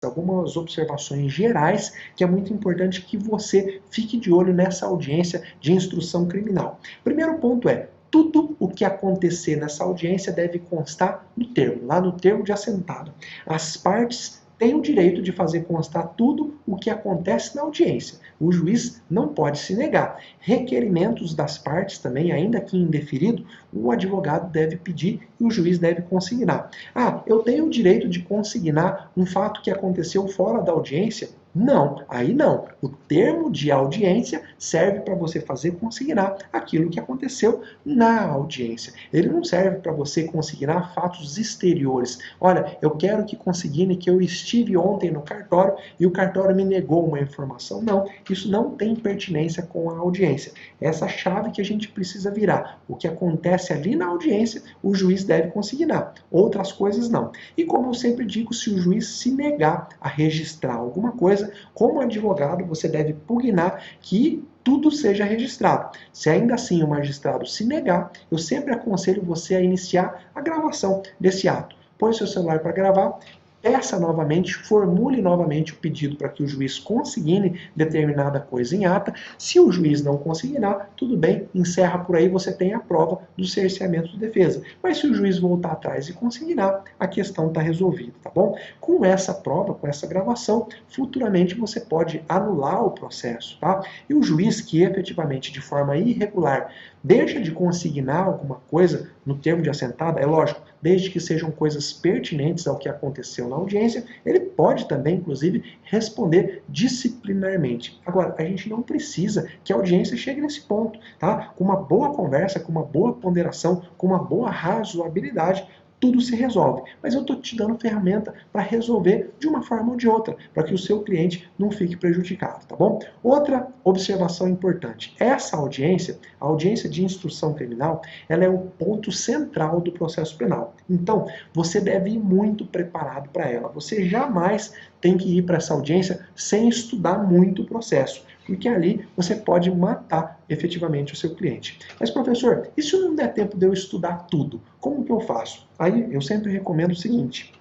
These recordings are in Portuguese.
algumas observações gerais que é muito importante que você fique de olho nessa audiência de instrução criminal. Primeiro ponto é: tudo o que acontecer nessa audiência deve constar no termo, lá no termo de assentado. As partes têm o direito de fazer constar tudo o que acontece na audiência. O juiz não pode se negar. Requerimentos das partes também, ainda que indeferido, o advogado deve pedir e o juiz deve consignar. Ah, eu tenho o direito de consignar um fato que aconteceu fora da audiência? Não, aí não. O termo de audiência serve para você fazer consignar aquilo que aconteceu na audiência. Ele não serve para você consignar fatos exteriores. Olha, eu quero que consigne que eu estive ontem no cartório e o cartório me negou uma informação. Não, isso não tem pertinência com a audiência. Essa chave que a gente precisa virar. O que acontece ali na audiência, o juiz deve consignar. Outras coisas não. E como eu sempre digo, se o juiz se negar a registrar alguma coisa, como advogado, você deve pugnar que tudo seja registrado. Se ainda assim o magistrado se negar, eu sempre aconselho você a iniciar a gravação desse ato. Põe seu celular para gravar, peça novamente, formule novamente o pedido para que o juiz consigne determinada coisa em ata. Se o juiz não consignar, tudo bem, encerra por aí, você tem a prova do cerceamento de defesa. Mas se o juiz voltar atrás e consignar, a questão está resolvida, tá bom? Com essa prova, com essa gravação, futuramente você pode anular o processo, tá? E o juiz que efetivamente, de forma irregular, deixa de consignar alguma coisa no termo de assentada, é lógico, desde que sejam coisas pertinentes ao que aconteceu na audiência, ele pode também, inclusive, responder disciplinarmente. Agora, a gente não precisa que a audiência chegue nesse ponto, tá? Com uma boa conversa, com uma boa ponderação, com uma boa razoabilidade, tudo se resolve. Mas eu estou te dando ferramenta para resolver de uma forma ou de outra, para que o seu cliente não fique prejudicado, tá bom? Outra observação importante. Essa audiência, a audiência de instrução criminal, ela é o ponto central do processo penal. Então, você deve ir muito preparado para ela. Você jamais tem que ir para essa audiência sem estudar muito o processo, porque ali você pode matar efetivamente o seu cliente. Mas, professor, e se não der tempo de eu estudar tudo? Como que eu faço? Aí eu sempre recomendo o seguinte: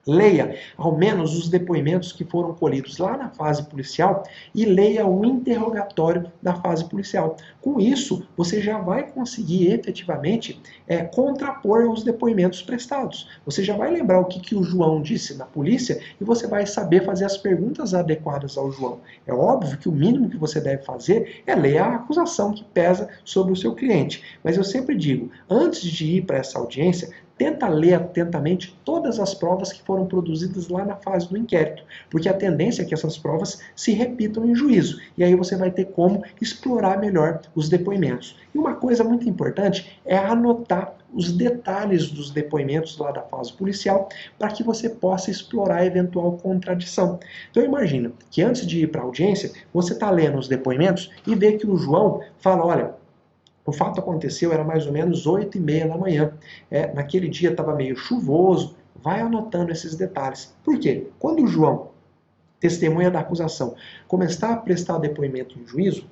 leia ao menos os depoimentos que foram colhidos lá na fase policial e leia o interrogatório da fase policial. Com isso, você já vai conseguir efetivamente contrapor os depoimentos prestados. Você já vai lembrar o que o João disse na polícia e você vai saber fazer as perguntas adequadas ao João. É óbvio que o mínimo que você deve fazer é ler a acusação que pesa sobre o seu cliente. Mas eu sempre digo, antes de ir para essa audiência, tenta ler atentamente todas as provas que foram produzidas lá na fase do inquérito, porque a tendência é que essas provas se repitam em juízo, e aí você vai ter como explorar melhor os depoimentos. E uma coisa muito importante é anotar os detalhes dos depoimentos lá da fase policial para que você possa explorar a eventual contradição. Então imagina que antes de ir para a audiência, você está lendo os depoimentos e vê que o João fala, olha, o fato aconteceu, era mais ou menos 8h30 da manhã. Naquele dia estava meio chuvoso. Vai anotando esses detalhes. Por quê? Quando o João, testemunha da acusação, começar a prestar depoimento no juízo,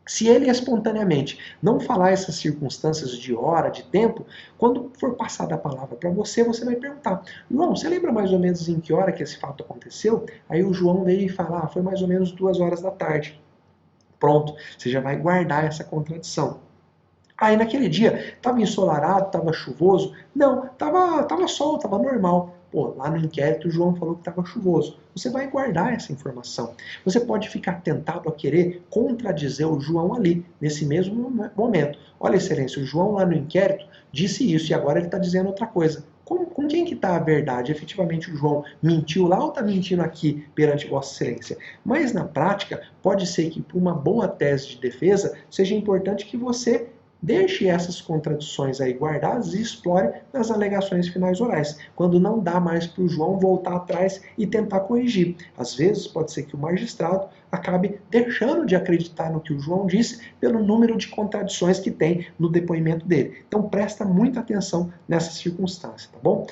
se ele espontaneamente não falar essas circunstâncias de hora, de tempo, quando for passada a palavra para você, você vai perguntar: João, você lembra mais ou menos em que hora que esse fato aconteceu? Aí o João veio e fala: foi mais ou menos 2 horas da tarde. Pronto, você já vai guardar essa contradição. Aí naquele dia, estava ensolarado, estava chuvoso? Não, tava sol, estava normal. Pô, lá no inquérito o João falou que estava chuvoso. Você vai guardar essa informação. Você pode ficar tentado a querer contradizer o João ali, nesse mesmo momento. Olha, excelência, o João lá no inquérito disse isso e agora ele está dizendo outra coisa. Com quem que está a verdade? Efetivamente o João mentiu lá ou está mentindo aqui perante Vossa Excelência? Mas na prática, pode ser que por uma boa tese de defesa, seja importante que você deixe essas contradições aí guardadas e explore nas alegações finais orais, quando não dá mais para o João voltar atrás e tentar corrigir. Às vezes pode ser que o magistrado acabe deixando de acreditar no que o João disse pelo número de contradições que tem no depoimento dele. Então presta muita atenção nessa circunstância, tá bom?